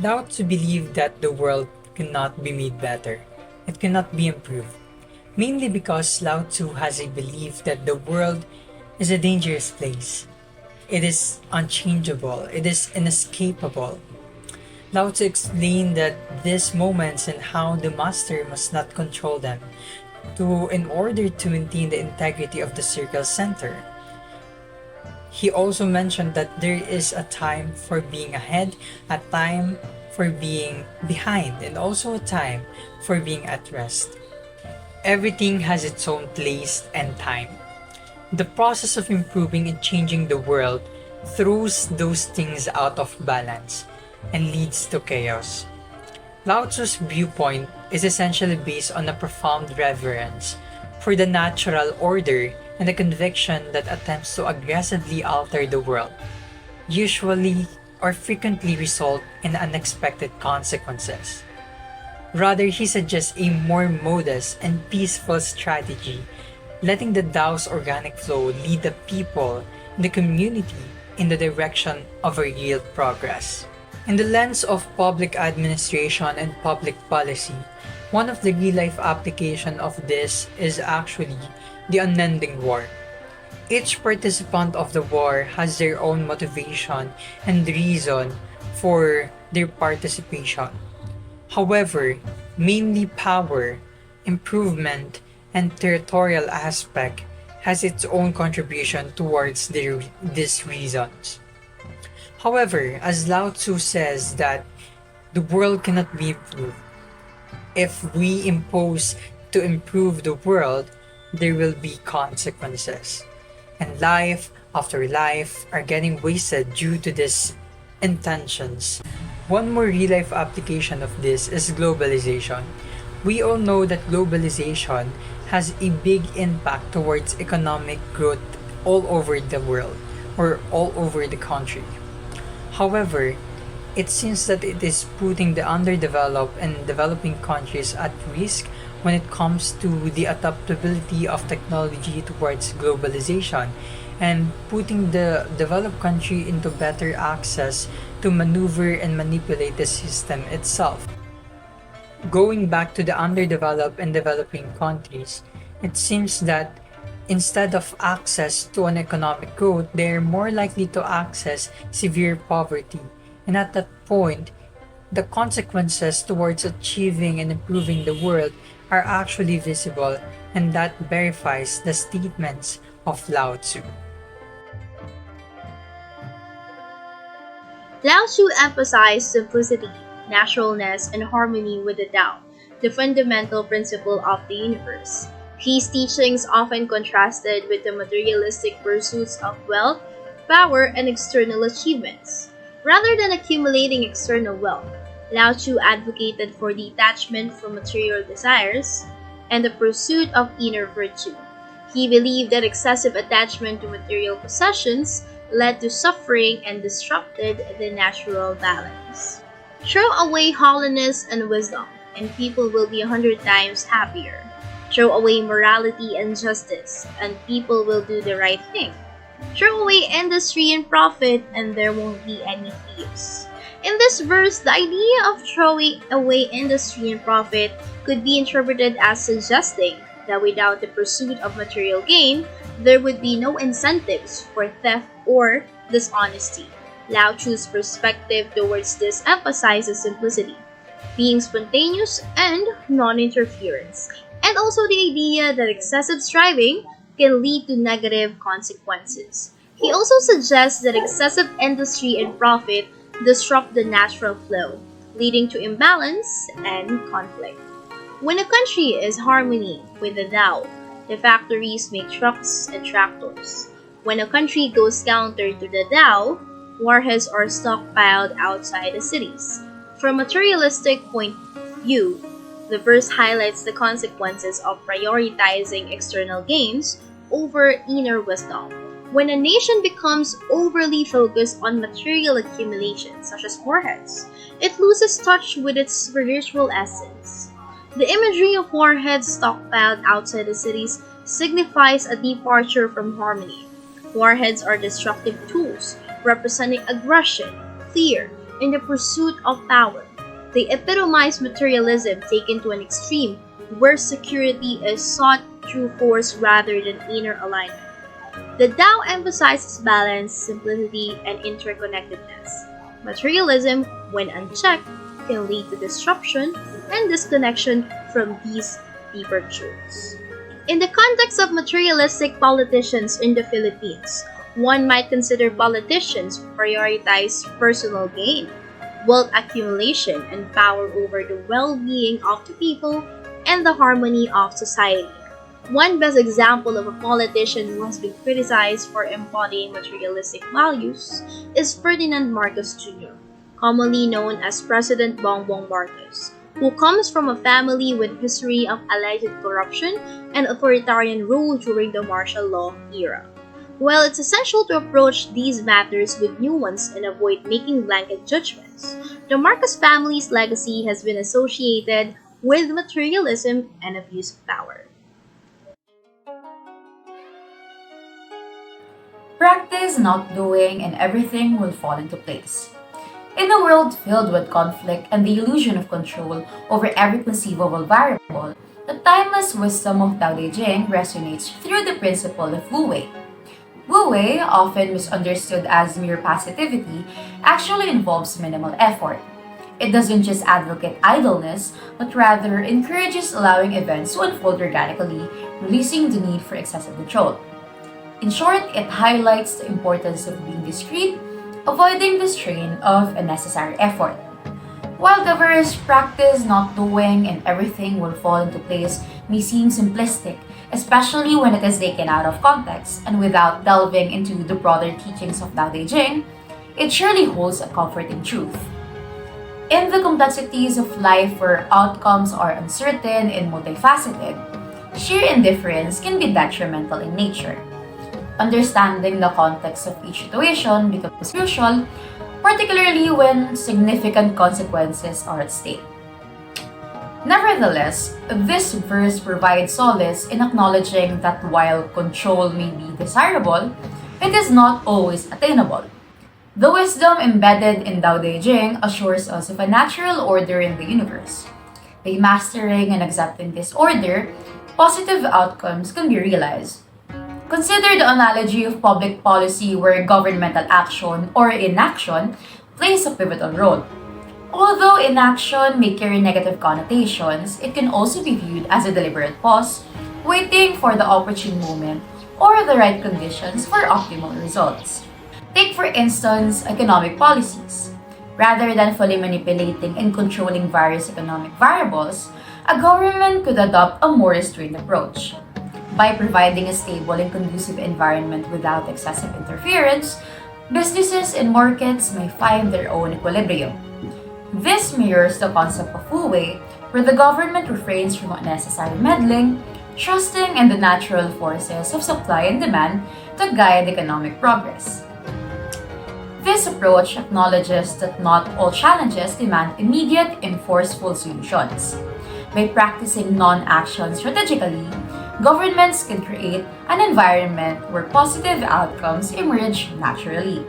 Lao Tzu believed that the world cannot be made better. It cannot be improved. Mainly because Lao Tzu has a belief that the world is a dangerous place. It is unchangeable. It is inescapable. Lao Tzu explained that these moments and how the master must not control them in order to maintain the integrity of the circle center. He also mentioned that there is a time for being ahead, a time for being behind, and also a time for being at rest. Everything has its own place and time. The process of improving and changing the world throws those things out of balance and leads to chaos. Lao Tzu's viewpoint is essentially based on a profound reverence for the natural order and a conviction that attempts to aggressively alter the world usually or frequently result in unexpected consequences. Rather, he suggests a more modest and peaceful strategy, letting the Tao's organic flow lead the people and the community in the direction of a real progress. In the lens of public administration and public policy, one of the real-life application of this is actually the unending war. Each participant of the war has their own motivation and reason for their participation. However, mainly power, improvement, and territorial aspect has its own contribution towards these reasons. However, as Lao Tzu says that the world cannot be improved. If we impose to improve the world, there will be consequences. And life after life are getting wasted due to these intentions. One more real life application of this is globalization. We all know that globalization has a big impact towards economic growth all over the world or all over the country. However, it seems that it is putting the underdeveloped and developing countries at risk when it comes to the adaptability of technology towards globalization and putting the developed country into better access to maneuver and manipulate the system itself. Going back to the underdeveloped and developing countries, it seems that instead of access to an economic growth, they are more likely to access severe poverty. And at that point, the consequences towards achieving and improving the world are actually visible, and that verifies the statements of Lao Tzu. Lao Tzu emphasized simplicity, naturalness, and harmony with the Tao, the fundamental principle of the universe. His teachings often contrasted with the materialistic pursuits of wealth, power, and external achievements. Rather than accumulating external wealth, Lao Tzu advocated for detachment from material desires and the pursuit of inner virtue. He believed that excessive attachment to material possessions led to suffering and disrupted the natural balance. Throw away holiness and wisdom, and people will be 100 times happier. Throw away morality and justice, and people will do the right thing. Throw away industry and profit, and there won't be any thieves. In this verse, the idea of throwing away industry and profit could be interpreted as suggesting that without the pursuit of material gain, there would be no incentives for theft or dishonesty. Lao Tzu's perspective towards this emphasizes simplicity, being spontaneous and non-interference, and also the idea that excessive striving can lead to negative consequences. He also suggests that excessive industry and profit disrupt the natural flow, leading to imbalance and conflict. When a country is harmony with the Tao, the factories make trucks and tractors. When a country goes counter to the Tao, warheads are stockpiled outside the cities. From a materialistic point of view, the verse highlights the consequences of prioritizing external gains over inner wisdom. When a nation becomes overly focused on material accumulation, such as warheads, it loses touch with its spiritual essence. The imagery of warheads stockpiled outside the cities signifies a departure from harmony. Warheads are destructive tools, representing aggression, fear, in the pursuit of power. They epitomize materialism taken to an extreme, where security is sought through force rather than inner alignment. The Tao emphasizes balance, simplicity, and interconnectedness. Materialism, when unchecked, can lead to disruption and disconnection from these deeper truths. In the context of materialistic politicians in the Philippines, one might consider politicians who prioritize personal gain, wealth accumulation, and power over the well-being of the people and the harmony of society. One best example of a politician who has been criticized for embodying materialistic values is Ferdinand Marcos Jr., commonly known as President Bongbong Marcos, who comes from a family with history of alleged corruption and authoritarian rule during the martial law era. While it's essential to approach these matters with nuance and avoid making blanket judgments, the Marcos family's legacy has been associated with materialism and abuse of power. Practice not doing, and everything will fall into place. In a world filled with conflict and the illusion of control over every conceivable variable, the timeless wisdom of Tao-Te Ching resonates through the principle of Wu Wei. Wu Wei, often misunderstood as mere passivity, actually involves minimal effort. It doesn't just advocate idleness, but rather encourages allowing events to unfold organically, releasing the need for excessive control. In short, it highlights the importance of being discreet, avoiding the strain of unnecessary effort. While the verse practice not doing and everything will fall into place may seem simplistic, especially when it is taken out of context and without delving into the broader teachings of Tao Te Ching, it surely holds a comforting truth. In the complexities of life where outcomes are uncertain and multifaceted, sheer indifference can be detrimental in nature. Understanding the context of each situation becomes crucial, particularly when significant consequences are at stake. Nevertheless, this verse provides solace in acknowledging that while control may be desirable, it is not always attainable. The wisdom embedded in Tao Te Ching assures us of a natural order in the universe. By mastering and accepting this order, positive outcomes can be realized. Consider the analogy of public policy where governmental action or inaction plays a pivotal role. Although inaction may carry negative connotations, it can also be viewed as a deliberate pause, waiting for the opportune moment or the right conditions for optimal results. Take for instance economic policies. Rather than fully manipulating and controlling various economic variables, a government could adopt a more restrained approach. By providing a stable and conducive environment without excessive interference, businesses and markets may find their own equilibrium. This mirrors the concept of Wu Wei, where the government refrains from unnecessary meddling, trusting in the natural forces of supply and demand to guide economic progress. This approach acknowledges that not all challenges demand immediate and forceful solutions. By practicing non-action strategically, governments can create an environment where positive outcomes emerge naturally.